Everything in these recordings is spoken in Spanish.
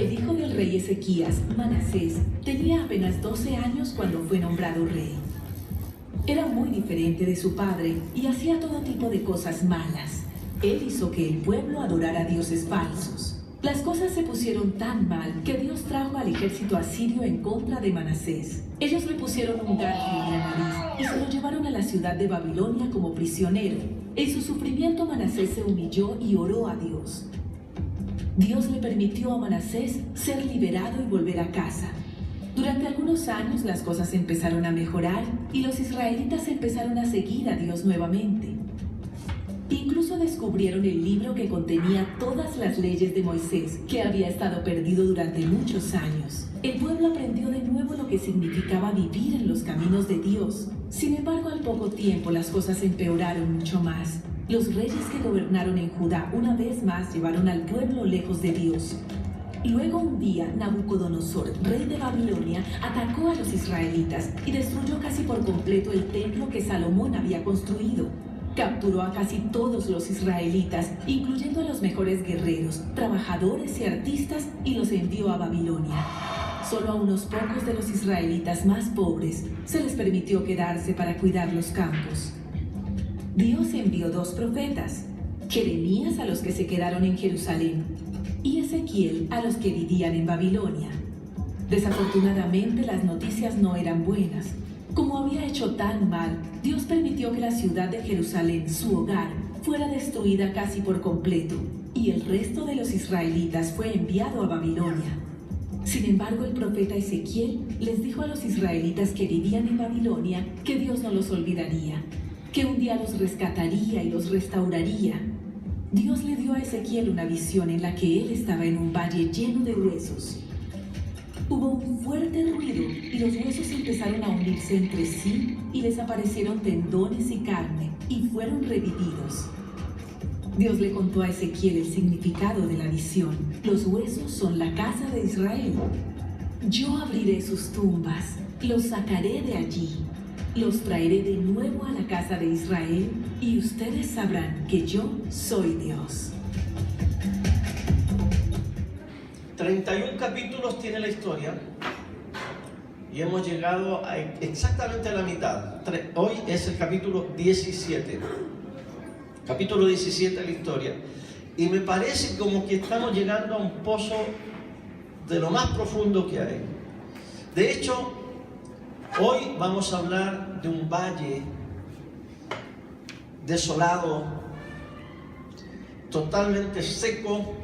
El hijo del rey Ezequías, Manasés, tenía apenas 12 años cuando fue nombrado rey. Era muy diferente de su padre y hacía todo tipo de cosas malas. Él hizo que el pueblo adorara a dioses falsos. Las cosas se pusieron tan mal que Dios trajo al ejército asirio en contra de Manasés. Ellos le pusieron un garfio en la nariz y se lo llevaron a la ciudad de Babilonia como prisionero. En su sufrimiento Manasés se humilló y oró a Dios. Dios le permitió a Manasés ser liberado y volver a casa. Durante algunos años las cosas empezaron a mejorar y los israelitas empezaron a seguir a Dios nuevamente. Incluso descubrieron el libro que contenía todas las leyes de Moisés, que había estado perdido durante muchos años. El pueblo aprendió de nuevo lo que significaba vivir en los caminos de Dios. Sin embargo, al poco tiempo las cosas empeoraron mucho más. Los reyes que gobernaron en Judá una vez más llevaron al pueblo lejos de Dios. Luego un día, Nabucodonosor, rey de Babilonia, atacó a los israelitas y destruyó casi por completo el templo que Salomón había construido. Capturó a casi todos los israelitas, incluyendo a los mejores guerreros, trabajadores y artistas, y los envió a Babilonia. Solo a unos pocos de los israelitas más pobres se les permitió quedarse para cuidar los campos. Dios envió 2 profetas, Jeremías a los que se quedaron en Jerusalén y Ezequiel a los que vivían en Babilonia. Desafortunadamente las noticias no eran buenas. Como había hecho tan mal, Dios permitió que la ciudad de Jerusalén, su hogar, fuera destruida casi por completo, y el resto de los israelitas fue enviado a Babilonia. Sin embargo, el profeta Ezequiel les dijo a los israelitas que vivían en Babilonia que Dios no los olvidaría, que un día los rescataría y los restauraría. Dios le dio a Ezequiel una visión en la que él estaba en un valle lleno de huesos. Hubo un fuerte ruido y los huesos empezaron a unirse entre sí y desaparecieron tendones y carne y fueron revividos. Dios le contó a Ezequiel el significado de la visión. Los huesos son la casa de Israel. Yo abriré sus tumbas, los sacaré de allí, los traeré de nuevo a la casa de Israel y ustedes sabrán que yo soy Dios. 31 capítulos tiene la historia y hemos llegado exactamente a la mitad. Hoy es el capítulo 17. Capítulo 17 de la historia. Y me parece como que estamos llegando a un pozo de lo más profundo que hay. De hecho, hoy vamos a hablar de un valle desolado, totalmente seco,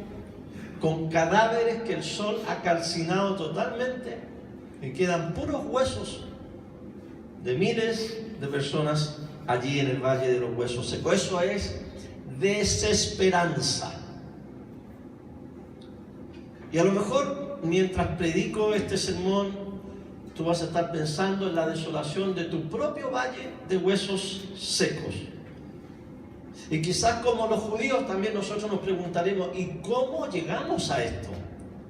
con cadáveres que el sol ha calcinado totalmente y quedan puros huesos de miles de personas allí en el Valle de los Huesos Secos. Eso es desesperanza. Y a lo mejor mientras predico este sermón tú vas a estar pensando en la desolación de tu propio valle de huesos secos. Y quizás como los judíos también nosotros nos preguntaremos, ¿y cómo llegamos a esto?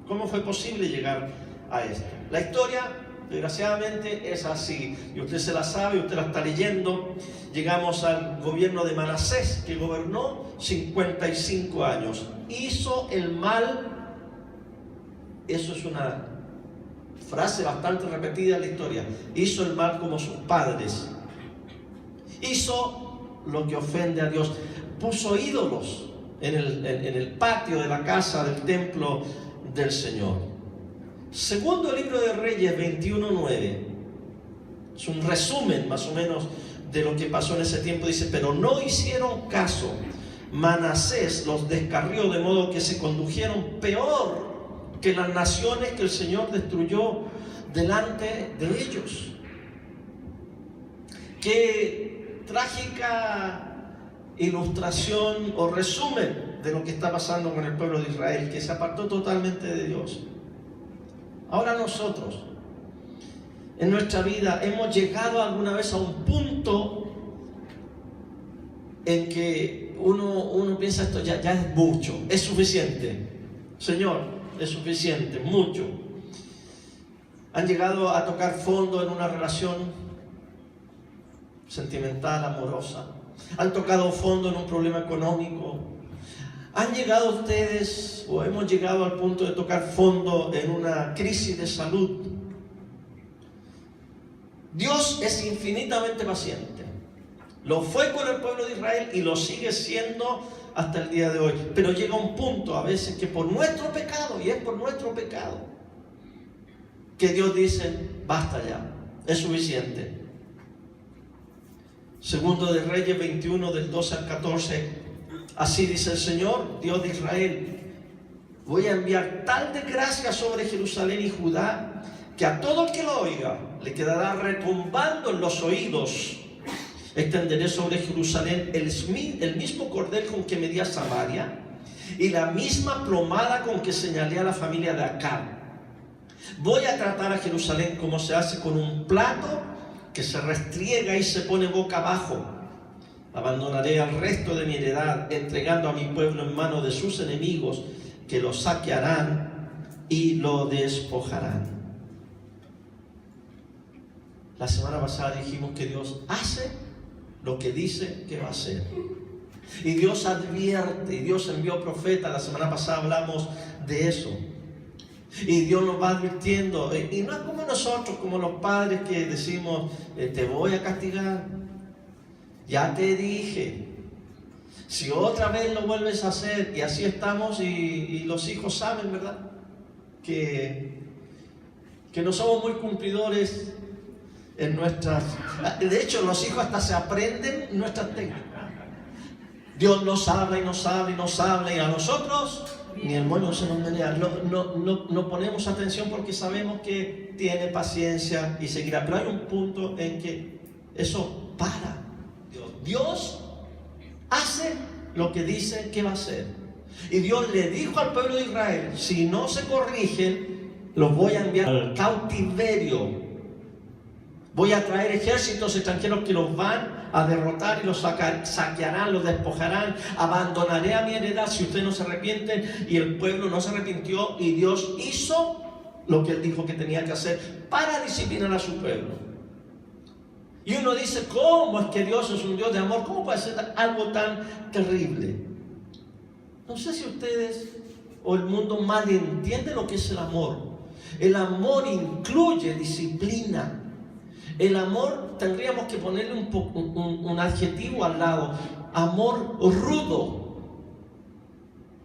¿Cómo fue posible llegar a esto? La historia, desgraciadamente, es así. Y usted se la sabe, usted la está leyendo. Llegamos al gobierno de Manasés, que gobernó 55 años. Hizo el mal. Eso es una frase bastante repetida en la historia. Hizo el mal como sus padres. Hizo lo que ofende a Dios. Puso ídolos en el patio de la casa del templo del Señor. Segundo libro de Reyes 21:9. Es un resumen más o menos de lo que pasó en ese tiempo. Dice: pero no hicieron caso. Manasés los descarrió de modo que se condujeron peor que las naciones que el Señor destruyó delante de ellos. Qué trágica ilustración o resumen de lo que está pasando con el pueblo de Israel, que se apartó totalmente de Dios. Ahora nosotros, en nuestra vida, hemos llegado alguna vez a un punto en que uno piensa: esto ya es mucho, es suficiente. Señor, es suficiente, mucho. Han llegado a tocar fondo en una relación sentimental, amorosa. Han tocado fondo en un problema económico. ¿Han llegado ustedes o hemos llegado al punto de tocar fondo en una crisis de salud? Dios es infinitamente paciente. Lo fue con el pueblo de Israel y lo sigue siendo hasta el día de hoy. Pero llega un punto a veces que por nuestro pecado, y es por nuestro pecado, que Dios dice, basta ya, es suficiente. Segundo de Reyes 21, del 12 al 14, así dice el Señor, Dios de Israel, voy a enviar tal desgracia sobre Jerusalén y Judá, que a todo el que lo oiga le quedará retumbando en los oídos. Extenderé sobre Jerusalén el mismo cordel con que medí a Samaria y la misma plomada con que señalé a la familia de Acab. Voy a tratar a Jerusalén como se hace con un plato que se restriega y se pone boca abajo. Abandonaré al resto de mi heredad, entregando a mi pueblo en manos de sus enemigos, que lo saquearán y lo despojarán. La semana pasada dijimos que Dios hace lo que dice que va a hacer. Y Dios advierte, y Dios envió profetas. La semana pasada hablamos de eso. Y Dios nos va advirtiendo. Y no es como nosotros, como los padres que decimos, te voy a castigar. Ya te dije. Si otra vez lo vuelves a hacer, y así estamos, y los hijos saben, ¿verdad? Que no somos muy cumplidores en nuestras... De hecho, los hijos hasta se aprenden nuestras técnicas. Dios nos habla y nos habla y nos habla, y a nosotros ni el moño se nos menea. No ponemos atención porque sabemos que tiene paciencia y seguirá. Pero hay un punto en que eso para. Dios hace lo que dice que va a hacer. Y Dios le dijo al pueblo de Israel, si no se corrigen, los voy a enviar al cautiverio. Voy a traer ejércitos extranjeros que los van a derrotar y los saquearán, los despojarán. Abandonaré a mi heredad si ustedes no se arrepienten. Y el pueblo no se arrepintió, y Dios hizo lo que Él dijo que tenía que hacer para disciplinar a su pueblo. Y uno dice, ¿cómo es que Dios es un Dios de amor? ¿Cómo puede ser algo tan terrible? No sé si ustedes o el mundo mal entiende lo que es el amor. El amor incluye disciplina. El amor, tendríamos que ponerle un adjetivo al lado. Amor rudo.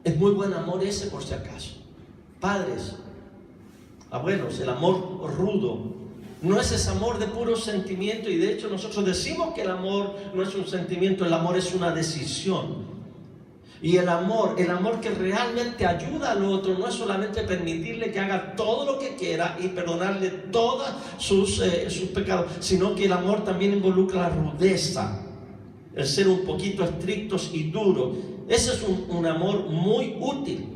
Es muy buen amor ese, por si acaso. Padres, abuelos, el amor rudo. No es ese amor de puro sentimiento, y de hecho nosotros decimos que el amor no es un sentimiento, el amor es una decisión. Y el amor que realmente ayuda al otro no es solamente permitirle que haga todo lo que quiera y perdonarle todos sus pecados, sino que el amor también involucra la rudeza, el ser un poquito estrictos y duros. Ese es un amor muy útil.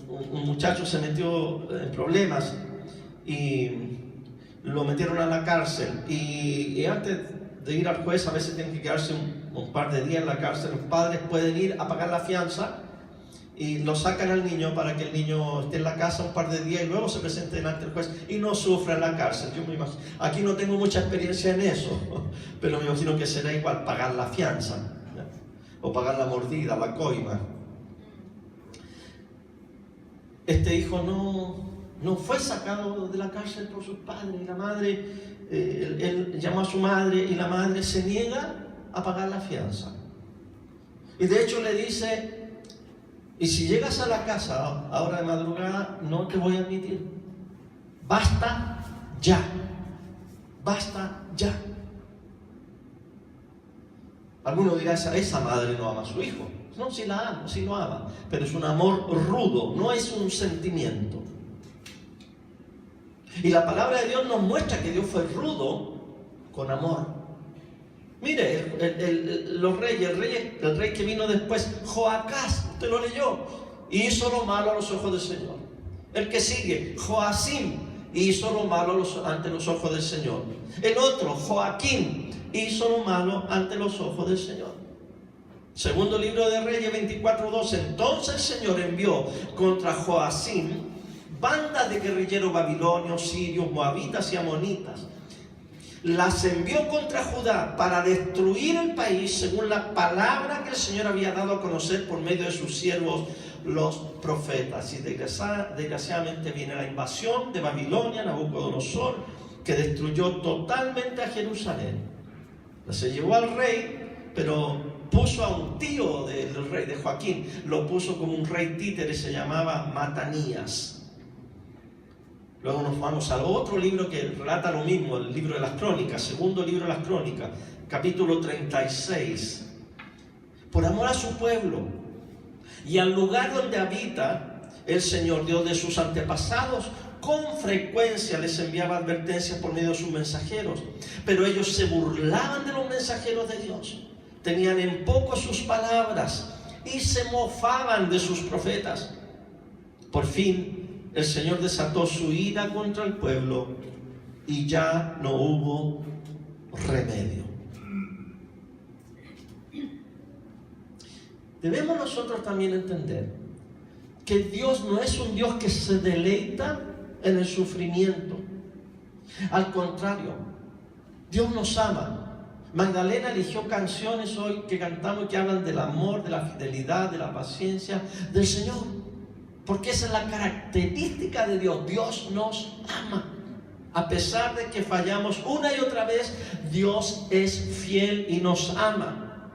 Un muchacho se metió en problemas y lo metieron a la cárcel, y antes de ir al juez a veces tienen que quedarse un par de días en la cárcel. Los padres pueden ir a pagar la fianza y lo sacan al niño para que el niño esté en la casa un par de días y luego se presente delante del juez y no sufra en la cárcel. Yo me imagino, aquí no tengo mucha experiencia en eso, pero me imagino que será igual pagar la fianza, ¿ya? O pagar la mordida, la coima. Este hijo no fue sacado de la cárcel por sus padres, y la madre, él llamó a su madre y la madre se niega a pagar la fianza. Y de hecho le dice, y si llegas a la casa a hora de madrugada, no te voy a admitir. Basta ya. Basta ya. Alguno dirá, esa madre no ama a su hijo. No, sí la ama, sí lo ama, pero es un amor rudo, no es un sentimiento. Y la palabra de Dios nos muestra que Dios fue rudo con amor. Mire, el rey que vino después, Joacás, usted lo leyó, hizo lo malo a los ojos del Señor. El que sigue, Joacim, hizo lo malo ante los ojos del Señor. El otro, Joaquín, hizo lo malo ante los ojos del Señor. Segundo libro de Reyes 24:12. Entonces el Señor envió contra Joacim bandas de guerrilleros babilonios, sirios, moabitas y amonitas. las envió contra Judá para destruir el país según la palabra que el Señor había dado a conocer por medio de sus siervos los profetas. Y desgraciadamente viene la invasión de Babilonia, Nabucodonosor, que destruyó totalmente a Jerusalén. Se llevó al rey, pero puso a un tío del rey, de Joaquín, lo puso como un rey títere, se llamaba Matanías. Luego nos vamos al otro libro que relata lo mismo, el libro de las Crónicas, segundo libro de las Crónicas, capítulo 36. Por amor a su pueblo y al lugar donde habita el Señor Dios de sus antepasados, con frecuencia les enviaba advertencias por medio de sus mensajeros, pero ellos se burlaban de los mensajeros de Dios, tenían en poco sus palabras y se mofaban de sus profetas. Por fin, el Señor desató su ira contra el pueblo y ya no hubo remedio. Debemos nosotros también entender que Dios no es un Dios que se deleita en el sufrimiento. Al contrario, Dios nos ama. Magdalena eligió canciones hoy que cantamos que hablan del amor, de la fidelidad, de la paciencia del Señor. Porque esa es la característica de Dios. Dios nos ama. A pesar de que fallamos una y otra vez, Dios es fiel y nos ama.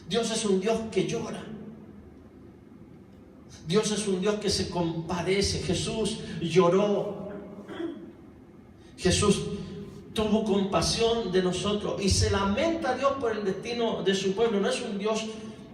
Dios es un Dios que llora. Dios es un Dios que se compadece. Jesús lloró. Jesús tuvo compasión de nosotros y se lamenta a Dios por el destino de su pueblo. No es un Dios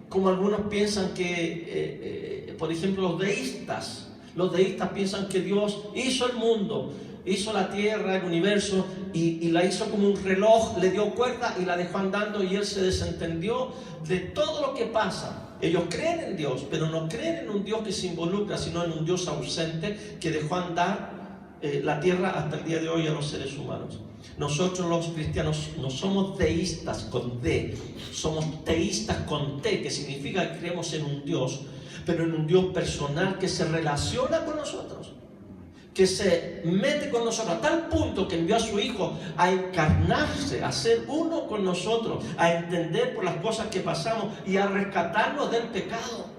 como algunos piensan que, por ejemplo, los deístas piensan que Dios hizo el mundo, hizo la tierra, el universo y la hizo como un reloj, le dio cuerda y la dejó andando y Él se desentendió de todo lo que pasa. Ellos creen en Dios, pero no creen en un Dios que se involucra, sino en un Dios ausente que dejó andar la tierra hasta el día de hoy a los seres humanos. Nosotros los cristianos no somos deístas con D, somos teístas con T, que significa que creemos en un Dios, pero en un Dios personal que se relaciona con nosotros, que se mete con nosotros a tal punto que envió a su Hijo a encarnarse, a ser uno con nosotros, a entender por las cosas que pasamos y a rescatarnos del pecado.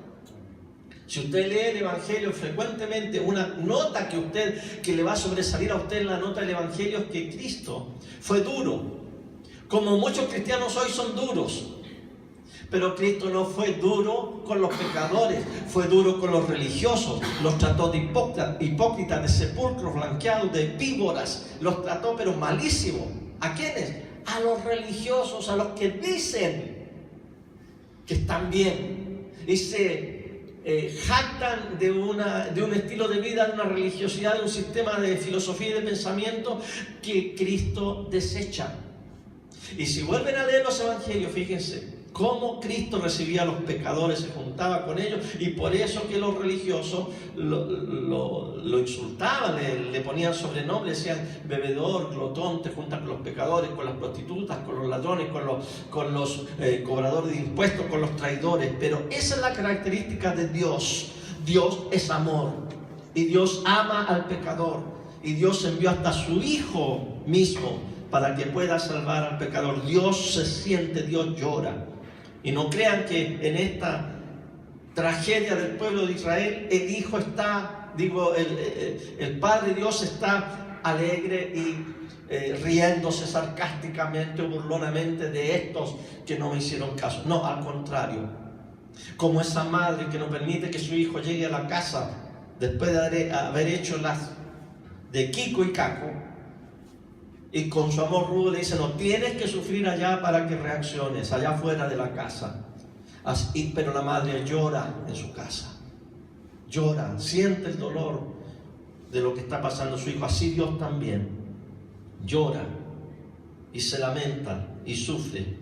Si usted lee el Evangelio frecuentemente, una nota que le va a sobresalir a usted en la nota del Evangelio es que Cristo fue duro, como muchos cristianos hoy son duros. Pero Cristo no fue duro con los pecadores, fue duro con los religiosos, los trató de hipócritas, de sepulcros blanqueados, de víboras, los trató pero malísimo. ¿A quiénes? A los religiosos, a los que dicen que están bien y se jactan de un estilo de vida, de una religiosidad, de un sistema de filosofía y de pensamiento que Cristo desecha. Y si vuelven a leer los evangelios, fíjense cómo Cristo recibía a los pecadores, se juntaba con ellos, y por eso que los religiosos lo insultaban, le ponían sobrenombre, decían bebedor, glotón, te juntas con los pecadores, con las prostitutas, con los ladrones, con los cobradores de impuestos, con los traidores. Pero esa es la característica de Dios. Dios es amor y Dios ama al pecador, y Dios envió hasta su Hijo mismo para que pueda salvar al pecador. Dios se siente, Dios llora. Y no crean que en esta tragedia del pueblo de Israel el Hijo está, el Padre Dios está alegre y riéndose sarcásticamente o burlonamente de estos que no me hicieron caso. No, al contrario. Como esa madre que no permite que su hijo llegue a la casa después de haber hecho las de Kiko y Caco, y con su amor rudo le dice, no, tienes que sufrir allá para que reacciones, allá afuera de la casa. Pero la madre llora en su casa, llora, siente el dolor de lo que está pasando su hijo. Así Dios también llora y se lamenta y sufre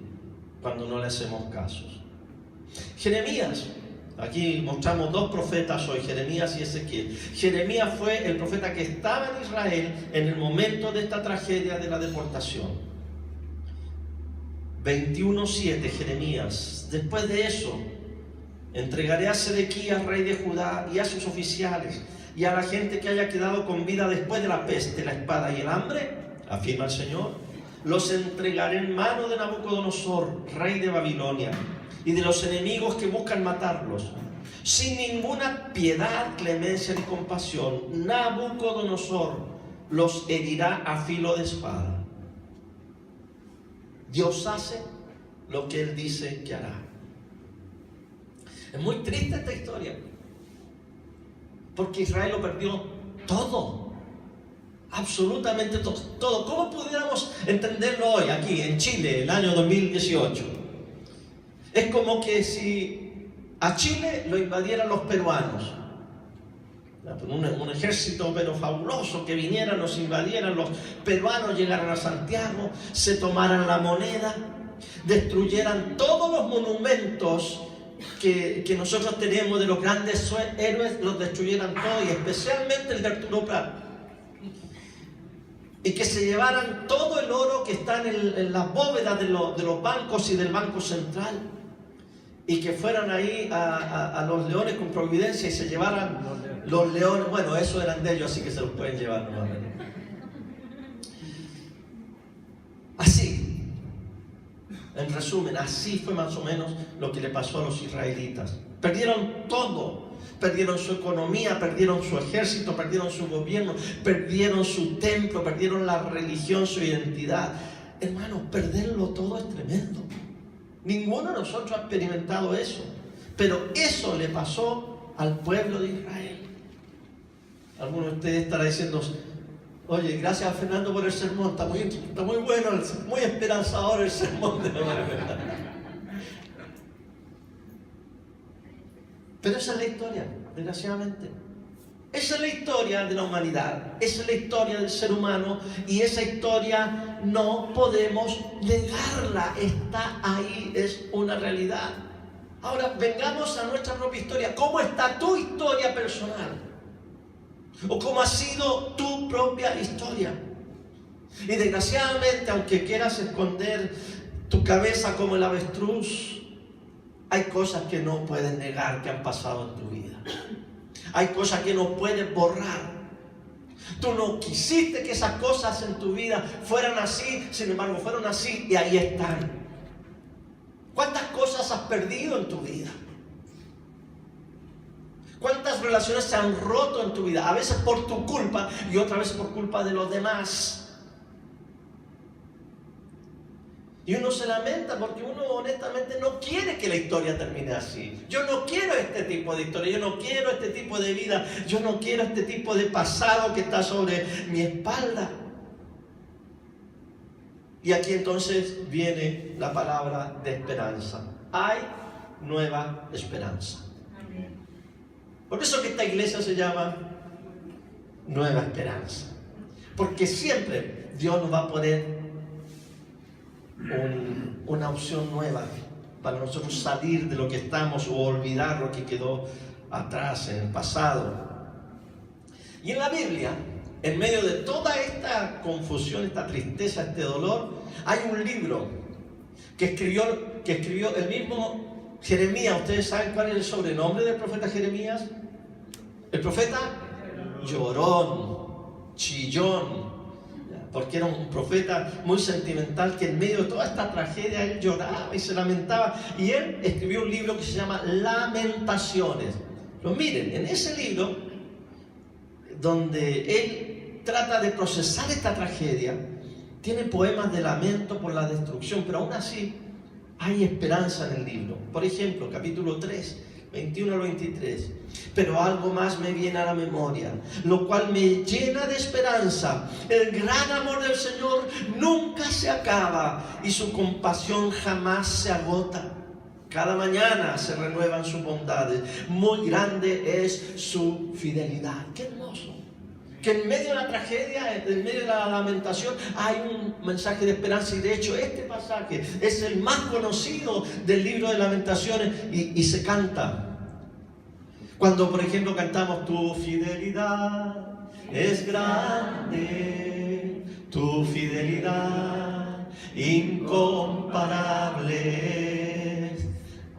cuando no le hacemos casos. Jeremías, aquí mostramos dos profetas hoy, Jeremías y Ezequiel. Jeremías fue el profeta que estaba en Israel en el momento de esta tragedia de la deportación. 21:7, Jeremías. Después de eso, entregaré a Sedequías, rey de Judá, y a sus oficiales, y a la gente que haya quedado con vida después de la peste, la espada y el hambre, afirma el Señor, los entregaré en mano de Nabucodonosor, rey de Babilonia, y de los enemigos que buscan matarlos. Sin ninguna piedad, clemencia ni compasión, Nabucodonosor los herirá a filo de espada. Dios hace lo que Él dice que hará. Es muy triste esta historia, porque Israel lo perdió todo, absolutamente todo. ¿Cómo pudiéramos entenderlo hoy, aquí en Chile, el año 2018? Es como que si a Chile lo invadieran los peruanos, un ejército pero fabuloso, que vinieran, nos invadieran los peruanos, llegaran a Santiago, se tomaran la moneda, destruyeran todos los monumentos que nosotros tenemos de los grandes héroes, los destruyeran todos, y especialmente el de Arturo Prat, y que se llevaran todo el oro que está en las bóvedas de los bancos y del Banco Central, y que fueran ahí a los leones con Providencia y se llevaran los leones. Bueno, esos eran de ellos, así que se los pueden llevar nuevamente. Así, en resumen, así fue más o menos lo que le pasó a los israelitas. Perdieron todo. Perdieron su economía, perdieron su ejército, perdieron su gobierno, perdieron su templo, perdieron la religión, su identidad. Hermanos, perderlo todo es tremendo. Ninguno de nosotros ha experimentado eso, pero eso le pasó al pueblo de Israel. Algunos de ustedes estarán diciendo: oye, gracias a Fernando por el sermón, está muy bueno, muy esperanzador el sermón de la verdad. Pero esa es la historia, desgraciadamente. Esa es la historia de la humanidad, esa es la historia del ser humano, y esa historia no podemos negarla, está ahí, es una realidad. Ahora, vengamos a nuestra propia historia. ¿Cómo está tu historia personal? ¿O cómo ha sido tu propia historia? Y desgraciadamente, aunque quieras esconder tu cabeza como el avestruz, hay cosas que no puedes negar que han pasado en tu vida. Hay cosas que no puedes borrar. Tú no quisiste que esas cosas en tu vida fueran así, sin embargo fueron así y ahí están. ¿Cuántas cosas has perdido en tu vida? ¿Cuántas relaciones se han roto en tu vida? A veces por tu culpa y otras veces por culpa de los demás. Y uno se lamenta porque uno honestamente no quiere que la historia termine así. Yo no quiero este tipo de historia, yo no quiero este tipo de vida, yo no quiero este tipo de pasado que está sobre mi espalda. Y aquí entonces viene la palabra de esperanza. Hay nueva esperanza. Por eso que esta iglesia se llama Nueva Esperanza. Porque siempre Dios nos va a poner una opción nueva para nosotros salir de lo que estamos o olvidar lo que quedó atrás en el pasado. Y en la Biblia, en medio de toda esta confusión, esta tristeza, este dolor, hay un libro que escribió el mismo Jeremías. ¿Ustedes saben cuál es el sobrenombre del profeta Jeremías? El profeta llorón, chillón, porque era un profeta muy sentimental que en medio de toda esta tragedia él lloraba y se lamentaba, y él escribió un libro que se llama Lamentaciones. Pero miren, en ese libro, donde él trata de procesar esta tragedia, tiene poemas de lamento por la destrucción, pero aún así hay esperanza en el libro. Por ejemplo, capítulo 3, 21 al 23. Pero algo más me viene a la memoria, lo cual me llena de esperanza. El gran amor del Señor nunca se acaba y su compasión jamás se agota. Cada mañana se renuevan sus bondades. Muy grande es su fidelidad. ¡Qué hermoso! Que en medio de la tragedia, en medio de la lamentación, hay un mensaje de esperanza. Y de hecho este pasaje es el más conocido del libro de Lamentaciones y se canta. Cuando, por ejemplo, cantamos: tu fidelidad es grande, tu fidelidad incomparable,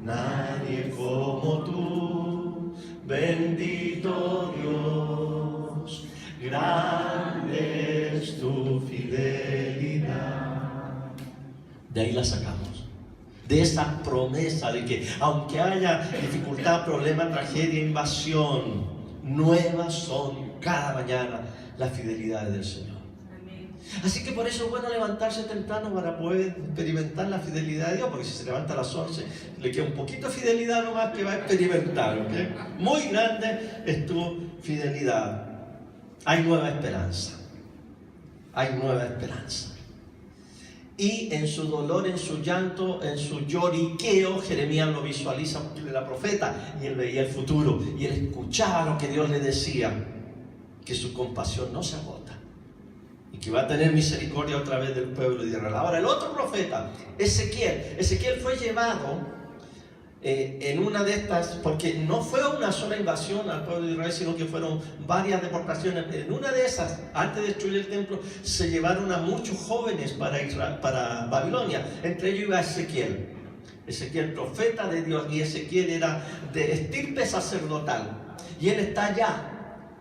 nadie como tú, bendito Dios, grande es tu fidelidad. De ahí la sacamos. De esa promesa de que aunque haya dificultad, problema, tragedia, invasión, nuevas son cada mañana las fidelidades del Señor. Así que por eso es bueno levantarse temprano para poder experimentar la fidelidad de Dios, porque si se levanta a las 11 le queda un poquito de fidelidad nomás que va a experimentar, ¿ok? Muy grande es tu fidelidad. Hay nueva esperanza. Hay nueva esperanza. Y en su dolor, en su llanto, en su lloriqueo, Jeremías lo visualiza porque era profeta y él veía el futuro y él escuchaba lo que Dios le decía, que su compasión no se agota y que va a tener misericordia otra vez del pueblo de Israel. Ahora el otro profeta, Ezequiel fue llevado en una de estas, porque no fue una sola invasión al pueblo de Israel, sino que fueron varias deportaciones. En una de esas, antes de destruir el templo, se llevaron a muchos jóvenes para Babilonia. Entre ellos iba Ezequiel, profeta de Dios, y Ezequiel era de estirpe sacerdotal. Y él está allá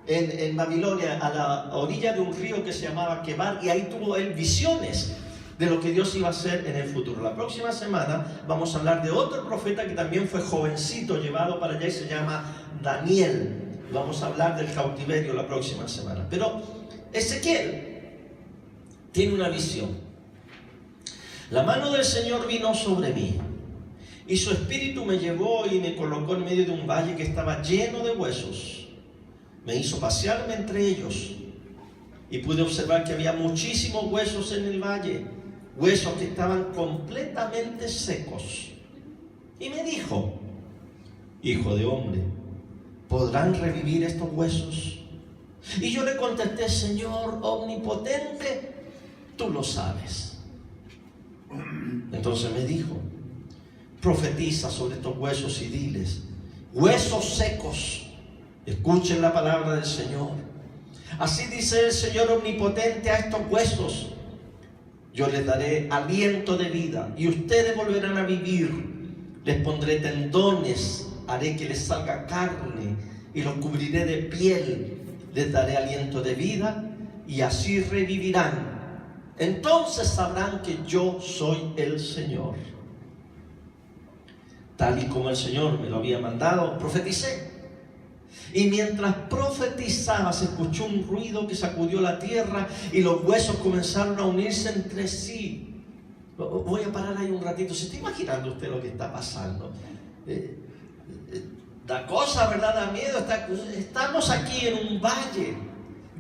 en Babilonia, a la orilla de un río que se llamaba Quebar, y ahí tuvo él visiones de lo que Dios iba a hacer en el futuro. La próxima semana vamos a hablar de otro profeta que también fue jovencito, llevado para allá, y se llama Daniel. Vamos a hablar del cautiverio la próxima semana. Pero Ezequiel tiene una visión. La mano del Señor vino sobre mí, y su espíritu me llevó y me colocó en medio de un valle que estaba lleno de huesos. Me hizo pasearme entre ellos, y pude observar que había muchísimos huesos en el valle, huesos que estaban completamente secos. Y me dijo: hijo de hombre, ¿podrán revivir estos huesos? Y yo le contesté: Señor omnipotente, tú lo sabes. Entonces me dijo: profetiza sobre estos huesos y diles: huesos secos, escuchen la palabra del Señor. Así dice el Señor omnipotente a estos huesos: yo les daré aliento de vida y ustedes volverán a vivir. Les pondré tendones, haré que les salga carne y los cubriré de piel. Les daré aliento de vida y así revivirán. Entonces sabrán que yo soy el Señor. Tal y como el Señor me lo había mandado, profeticé. Y mientras profetizaba, se escuchó un ruido que sacudió la tierra y los huesos comenzaron a unirse entre sí. Voy a parar ahí un ratito. ¿Se está imaginando usted lo que está pasando? Da cosa, ¿verdad? Da miedo. Estamos aquí en un valle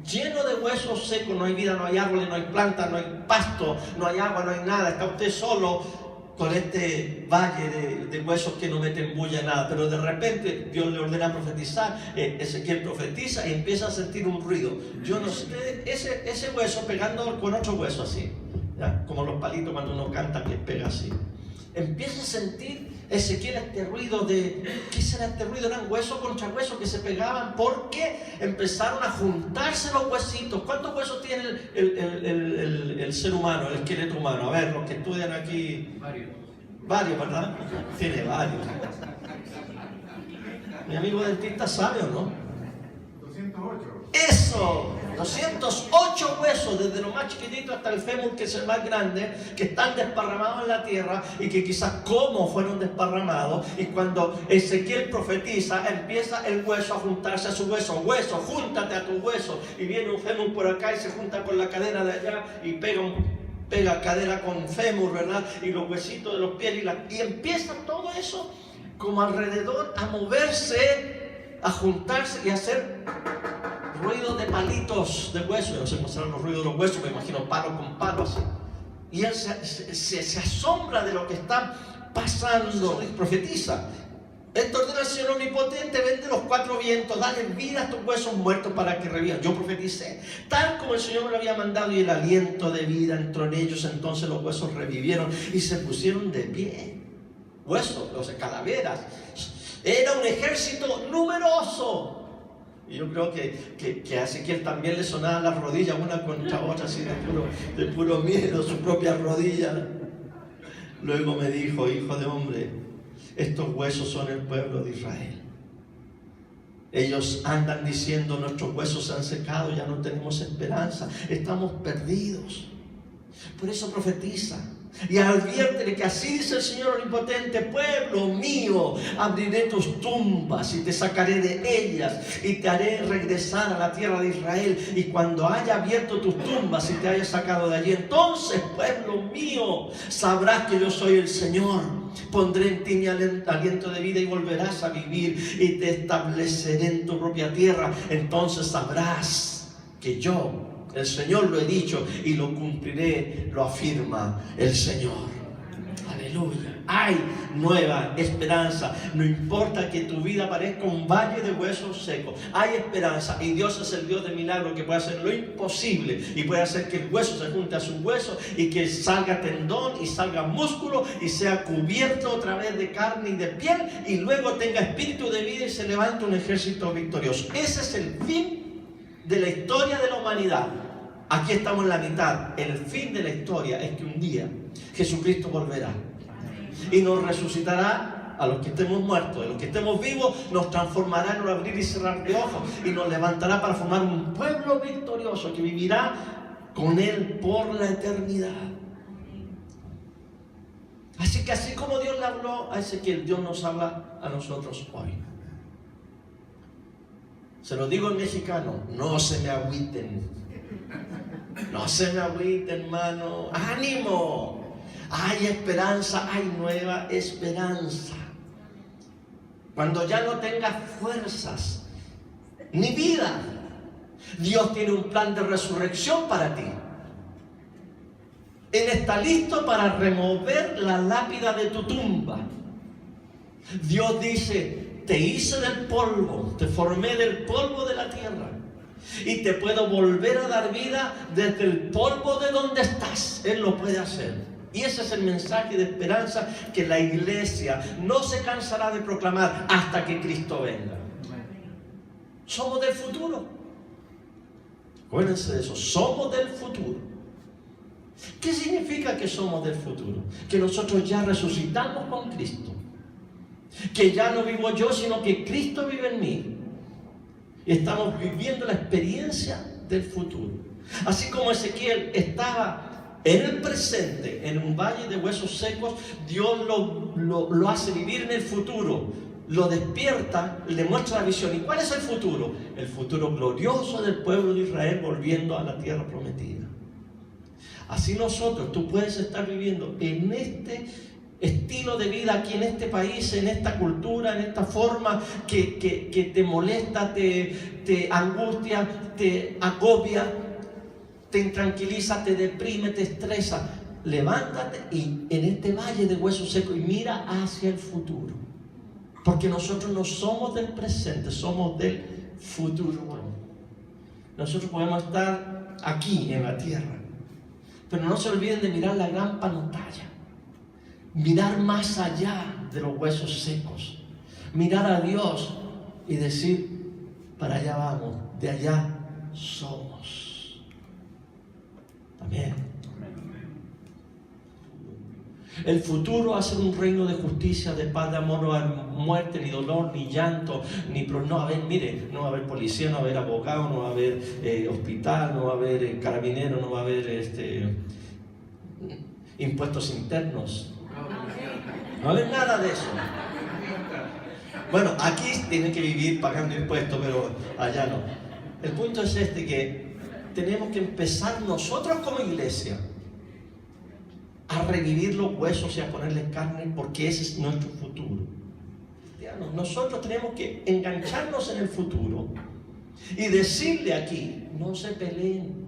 lleno de huesos secos. No hay vida, no hay árboles, no hay plantas, no hay pasto, no hay agua, no hay nada. Está usted solo con este valle de huesos que no meten bulla nada. Pero de repente Dios le ordena profetizar. Ezequiel profetiza y empieza a sentir un ruido. Yo no sé, ese hueso pegando con otro hueso así, ¿ya? Como los palitos cuando uno canta que pega así. Empieza a sentir Ezequiel este ruido de... ¿Qué será este ruido? Eran hueso contra hueso que se pegaban porque empezaron a juntarse los huesitos. ¿Cuántos huesos tiene el ser humano, el esqueleto humano? A ver, los que estudian aquí... Varios, ¿verdad? Tiene varios. Mi amigo dentista sabe, ¿o no? 208. ¡Eso! 208 huesos, desde lo más chiquitito hasta el fémur, que es el más grande, que están desparramados en la tierra y que quizás cómo fueron desparramados. Y cuando Ezequiel profetiza, empieza el hueso a juntarse a su hueso. Hueso, júntate a tu hueso. Y viene un fémur por acá y se junta con la cadera de allá y pega cadera con fémur, ¿verdad? Y los huesitos de los pies y empieza todo eso como alrededor a moverse, a juntarse y a hacer ruidos de palitos de hueso. Yo no sé cómo serán los ruidos de los huesos, me imagino palo con palo así. Y él se asombra de lo que está pasando y profetiza. Esta ordena al Señor omnipotente: vende los cuatro vientos, dale vida a estos huesos muertos para que revivan. Yo profeticé, tal como el Señor me lo había mandado, y el aliento de vida entró en ellos. Entonces los huesos revivieron y se pusieron de pie. Huesos, o sea, calaveras. Era un ejército numeroso. Y yo creo que a Ezequiel también le sonaban las rodillas una contra otra, así de puro miedo, su propia rodilla. Luego me dijo: hijo de hombre, estos huesos son el pueblo de Israel. Ellos andan diciendo: nuestros huesos se han secado, ya no tenemos esperanza, estamos perdidos. Por eso profetiza. Y adviértele que así dice el Señor Omnipotente: pueblo mío, abriré tus tumbas y te sacaré de ellas y te haré regresar a la tierra de Israel. Y cuando haya abierto tus tumbas y te haya sacado de allí, entonces, pueblo mío, sabrás que yo soy el Señor. Pondré en ti mi aliento de vida y volverás a vivir y te estableceré en tu propia tierra. Entonces sabrás que yo, el Señor, lo he dicho y lo cumpliré, lo afirma el Señor. Aleluya. Hay nueva esperanza. No importa que tu vida parezca un valle de huesos secos, hay esperanza. Y Dios es el Dios de milagros, que puede hacer lo imposible y puede hacer que el hueso se junte a su hueso y que salga tendón y salga músculo y sea cubierto otra vez de carne y de piel, y luego tenga espíritu de vida y se levante un ejército victorioso. Ese es el fin de la historia de la humanidad. Aquí estamos en la mitad. El fin de la historia es que un día Jesucristo volverá y nos resucitará a los que estemos muertos. A los que estemos vivos nos transformará en un abrir y cerrar de ojos y nos levantará para formar un pueblo victorioso que vivirá con Él por la eternidad. Así que así como Dios le habló a Ezequiel, Dios nos habla a nosotros hoy. Se lo digo en mexicano: no se me agüiten. No se me agüiten, hermano. ¡Ánimo! Hay esperanza, hay nueva esperanza. Cuando ya no tengas fuerzas ni vida, Dios tiene un plan de resurrección para ti. Él está listo para remover la lápida de tu tumba. Dios dice: te hice del polvo, te formé del polvo de la tierra y te puedo volver a dar vida desde el polvo de donde estás. Él lo puede hacer. Y ese es el mensaje de esperanza que la iglesia no se cansará de proclamar hasta que Cristo venga. Somos del futuro. Acuérdense de eso, somos del futuro. ¿Qué significa que somos del futuro? Que nosotros ya resucitamos con Cristo. Que ya no vivo yo, sino que Cristo vive en mí. Estamos viviendo la experiencia del futuro. Así como Ezequiel estaba en el presente, en un valle de huesos secos, Dios lo hace vivir en el futuro. Lo despierta, le muestra la visión. ¿Y cuál es el futuro? El futuro glorioso del pueblo de Israel volviendo a la tierra prometida. Así nosotros, tú puedes estar viviendo en este estilo de vida aquí en este país, en esta cultura, en esta forma que te molesta, te angustia, te agobia, te intranquiliza, te deprime, te estresa. Levántate y en este valle de huesos secos y mira hacia el futuro, porque nosotros no somos del presente, somos del futuro. Nosotros podemos estar aquí en la tierra, pero no se olviden de mirar la gran pantalla. Mirar más allá de los huesos secos. Mirar a Dios y decir: para allá vamos, de allá somos. Amén. El futuro va a ser un reino de justicia, de paz, de amor. No va a haber muerte, ni dolor, ni llanto, no va a haber, mire, no va a haber policía, no va a haber abogado, no va a haber hospital, no va a haber carabinero, no va a haber impuestos internos. No hay nada de eso. Bueno, aquí tienen que vivir pagando impuestos, pero allá no. El punto es que tenemos que empezar nosotros como iglesia a revivir los huesos y a ponerle carne, porque ese es nuestro futuro. Nosotros tenemos que engancharnos en el futuro y decirle aquí: no se peleen.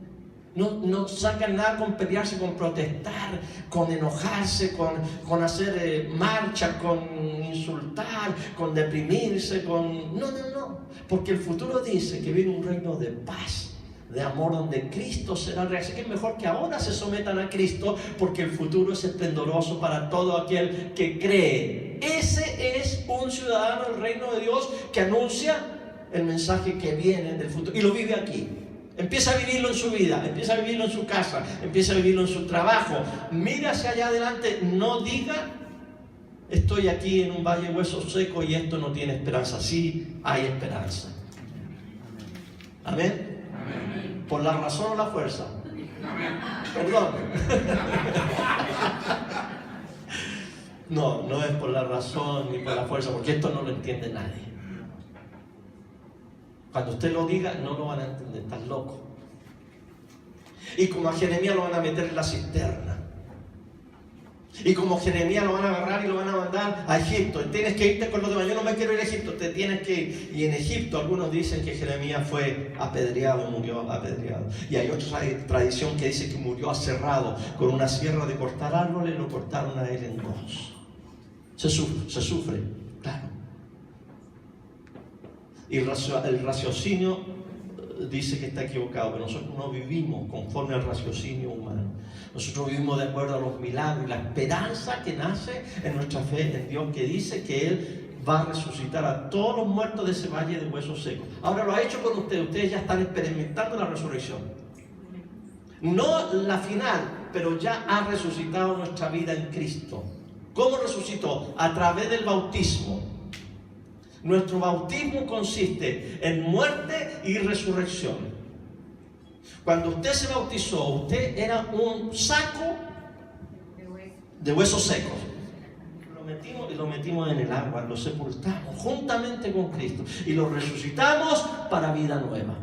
No sacan nada con pelearse, con protestar, con enojarse, con hacer marcha, con insultar, con deprimirse, No. Porque el futuro dice que viene un reino de paz, de amor, donde Cristo será el rey. Así que es mejor que ahora se sometan a Cristo, porque el futuro es esplendoroso para todo aquel que cree. Ese es un ciudadano del reino de Dios que anuncia el mensaje que viene del futuro y lo vive aquí. Empieza a vivirlo en su vida, empieza a vivirlo en su casa, empieza a vivirlo en su trabajo. Mira hacia allá adelante, no diga: estoy aquí en un valle de huesos secos y esto no tiene esperanza. Sí, hay esperanza. Amén. Por la razón o la fuerza. Perdón. No es por la razón ni por la fuerza, porque esto no lo entiende nadie. Cuando usted lo diga, no lo van a entender, están locos. Y como a Jeremías lo van a meter en la cisterna. Y como Jeremías lo van a agarrar y lo van a mandar a Egipto. Tienes que irte con los demás. Yo no me quiero ir a Egipto, te tienes que ir. Y en Egipto algunos dicen que Jeremías fue apedreado, murió apedreado. Y hay otra tradición que dice que murió aserrado con una sierra de cortar árboles y lo cortaron a él en dos. Se sufre, claro. Y el raciocinio dice que está equivocado, pero nosotros no vivimos conforme al raciocinio humano. Nosotros vivimos de acuerdo a los milagros y la esperanza que nace en nuestra fe en Dios, que dice que Él va a resucitar a todos los muertos de ese valle de huesos secos. Ahora lo ha hecho con ustedes. Ustedes ya están experimentando la resurrección. No la final, pero ya ha resucitado nuestra vida en Cristo. ¿Cómo resucitó? A través del bautismo. Nuestro bautismo consiste en muerte y resurrección. Cuando usted se bautizó, usted era un saco de huesos secos. Lo metimos en el agua, lo sepultamos juntamente con Cristo y lo resucitamos para vida nueva.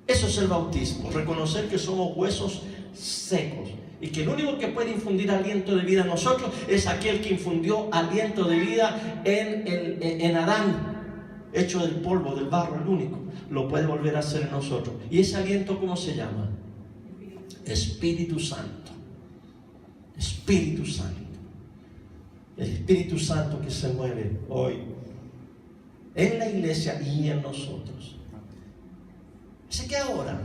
Eso es el bautismo, reconocer que somos huesos secos. Y que el único que puede infundir aliento de vida a nosotros es aquel que infundió aliento de vida en Adán, hecho del polvo, del barro, el único. Lo puede volver a hacer en nosotros. ¿Y ese aliento cómo se llama? Espíritu Santo. Espíritu Santo. El Espíritu Santo que se mueve hoy en la iglesia y en nosotros. Así que ahora,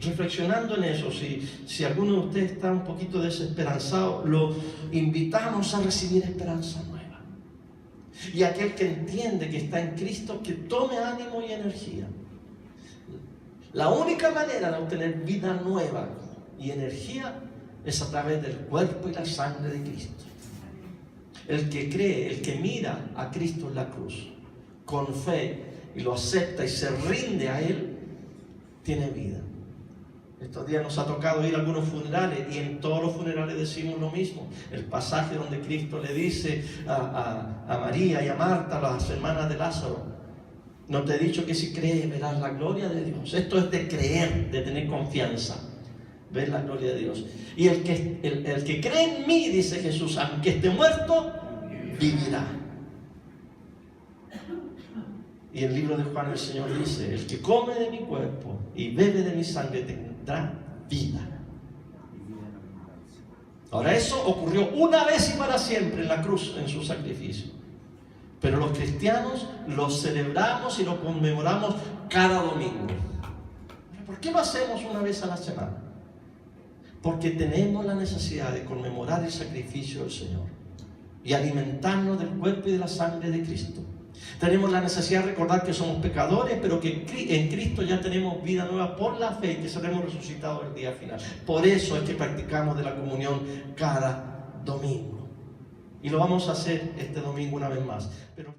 reflexionando en eso, si alguno de ustedes está un poquito desesperanzado, lo invitamos a recibir esperanza nueva. Y aquel que entiende que está en Cristo, que tome ánimo y energía. La única manera de obtener vida nueva y energía es a través del cuerpo y la sangre de Cristo. El que cree, el que mira a Cristo en la cruz con fe y lo acepta y se rinde a Él, tiene vida. Estos días nos ha tocado ir a algunos funerales y en todos los funerales decimos lo mismo. El pasaje donde Cristo le dice a María y a Marta, las hermanas de Lázaro: no te he dicho que si crees verás la gloria de Dios. Esto es de creer, de tener confianza, ver la gloria de Dios. Y el que cree en mí, dice Jesús, aunque esté muerto, vivirá. Y el libro de Juan el Señor dice: el que come de mi cuerpo y bebe de mi sangre tendrá vida. Ahora, eso ocurrió una vez y para siempre en la cruz, en su sacrificio. Pero los cristianos lo celebramos y lo conmemoramos cada domingo. ¿Por qué lo hacemos una vez a la semana? Porque tenemos la necesidad de conmemorar el sacrificio del Señor y alimentarnos del cuerpo y de la sangre de Cristo. Tenemos la necesidad de recordar que somos pecadores, pero que en Cristo ya tenemos vida nueva por la fe y que seremos resucitados el día final. Por eso es que practicamos de la comunión cada domingo. Y lo vamos a hacer este domingo una vez más. Pero